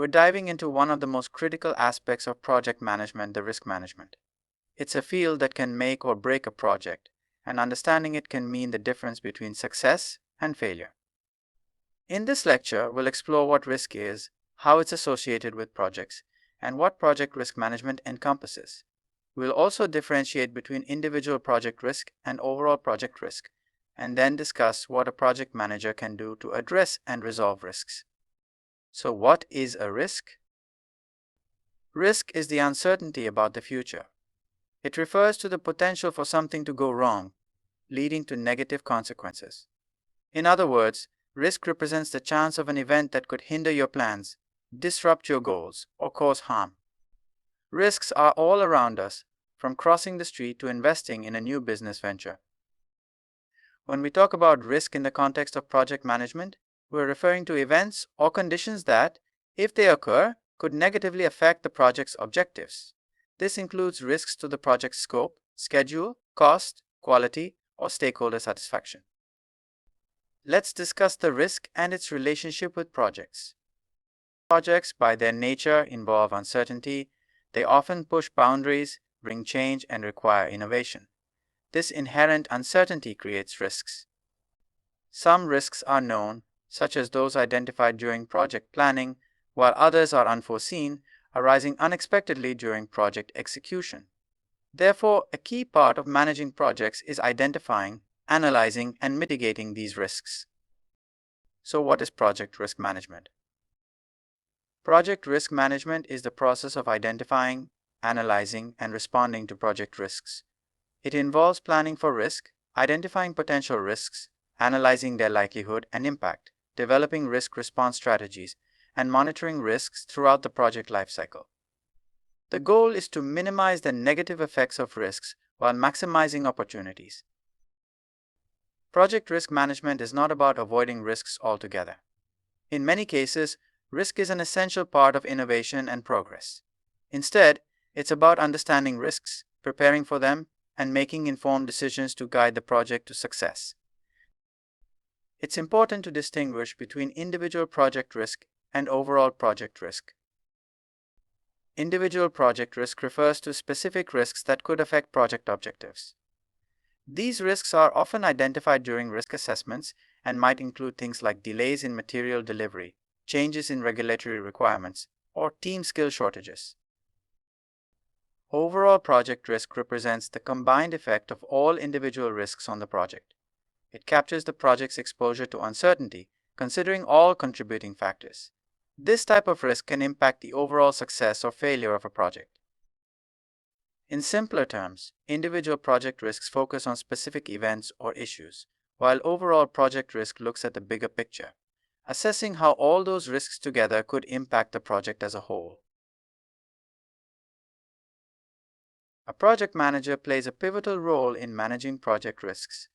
we're diving into one of the most critical aspects of project management, the risk management. It's a field that can make or break a project, and understanding it can mean the difference between success and failure. In this lecture, we'll explore what risk is, how it's associated with projects, and what project risk management encompasses. We'll also differentiate between individual project risk and overall project risk, and then discuss what a project manager can do to address and resolve risks. So, what is a risk? Risk is the uncertainty about the future. It refers to the potential for something to go wrong, leading to negative consequences. In other words, risk represents the chance of an event that could hinder your plans, disrupt your goals, or cause harm. Risks are all around us, from crossing the street to investing in a new business venture. When we talk about risk in the context of project management, we're referring to events or conditions that, if they occur, could negatively affect the project's objectives. This includes risks to the project's scope, schedule, cost, quality, or stakeholder satisfaction. Let's discuss the risk and its relationship with projects. Projects, by their nature, involve uncertainty. They often push boundaries, bring change, and require innovation. This inherent uncertainty creates risks. Some risks are known, such as those identified during project planning, while others are unforeseen, arising unexpectedly during project execution. Therefore, a key part of managing projects is identifying, analyzing, and mitigating these risks. So, what is project risk management? Project risk management is the process of identifying, analyzing, and responding to project risks. It involves planning for risk, identifying potential risks, analyzing their likelihood and impact, developing risk response strategies, and monitoring risks throughout the project lifecycle. The goal is to minimize the negative effects of risks while maximizing opportunities. Project risk management is not about avoiding risks altogether. In many cases, risk is an essential part of innovation and progress. Instead, it's about understanding risks, preparing for them, and making informed decisions to guide the project to success. It's important to distinguish between individual project risk and overall project risk. Individual project risk refers to specific risks that could affect project objectives. These risks are often identified during risk assessments and might include things like delays in material delivery, changes in regulatory requirements, or team skill shortages. Overall project risk represents the combined effect of all individual risks on the project. It captures the project's exposure to uncertainty, considering all contributing factors. This type of risk can impact the overall success or failure of a project. In simpler terms, individual project risks focus on specific events or issues, while overall project risk looks at the bigger picture, assessing how all those risks together could impact the project as a whole. A project manager plays a pivotal role in managing project risks.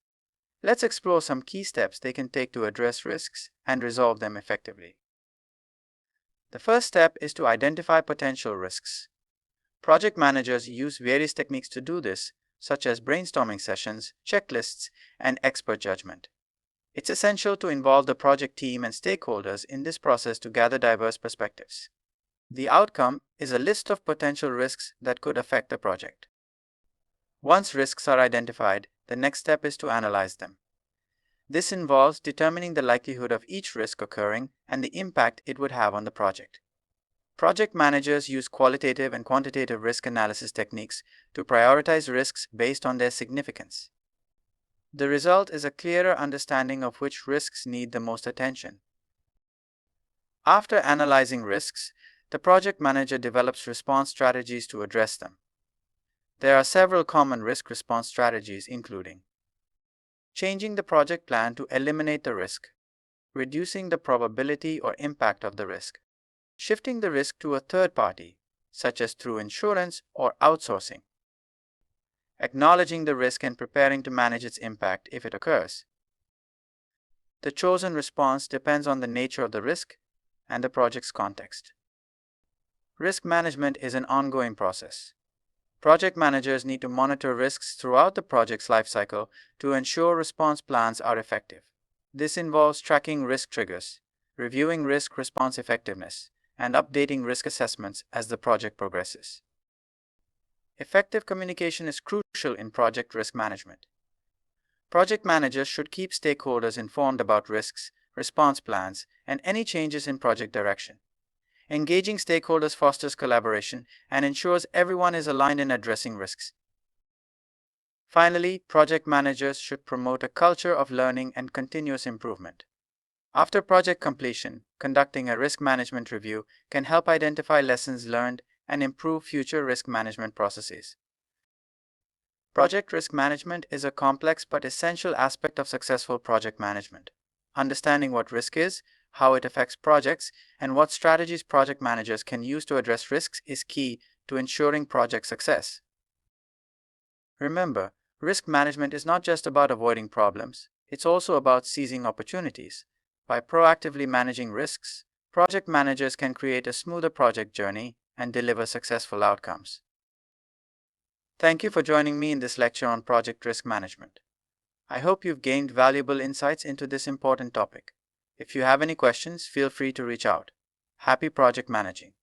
Let's explore some key steps they can take to address risks and resolve them effectively. The first step is to identify potential risks. Project managers use various techniques to do this, such as brainstorming sessions, checklists, and expert judgment. It's essential to involve the project team and stakeholders in this process to gather diverse perspectives. The outcome is a list of potential risks that could affect the project. Once risks are identified, the next step is to analyze them. This involves determining the likelihood of each risk occurring and the impact it would have on the project. Project managers use qualitative and quantitative risk analysis techniques to prioritize risks based on their significance. The result is a clearer understanding of which risks need the most attention. After analyzing risks, the project manager develops response strategies to address them. There are several common risk response strategies, including changing the project plan to eliminate the risk, reducing the probability or impact of the risk, shifting the risk to a third party, such as through insurance or outsourcing, acknowledging the risk and preparing to manage its impact if it occurs. The chosen response depends on the nature of the risk and the project's context. Risk management is an ongoing process. Project managers need to monitor risks throughout the project's lifecycle to ensure response plans are effective. This involves tracking risk triggers, reviewing risk response effectiveness, and updating risk assessments as the project progresses. Effective communication is crucial in project risk management. Project managers should keep stakeholders informed about risks, response plans, and any changes in project direction. Engaging stakeholders fosters collaboration and ensures everyone is aligned in addressing risks. Finally, project managers should promote a culture of learning and continuous improvement. After project completion, conducting a risk management review can help identify lessons learned and improve future risk management processes. Project risk management is a complex but essential aspect of successful project management. Understanding what risk is, how it affects projects, and what strategies project managers can use to address risks is key to ensuring project success. Remember, risk management is not just about avoiding problems, it's also about seizing opportunities. By proactively managing risks, project managers can create a smoother project journey and deliver successful outcomes. Thank you for joining me in this lecture on project risk management. I hope you've gained valuable insights into this important topic. If you have any questions, feel free to reach out. Happy project managing.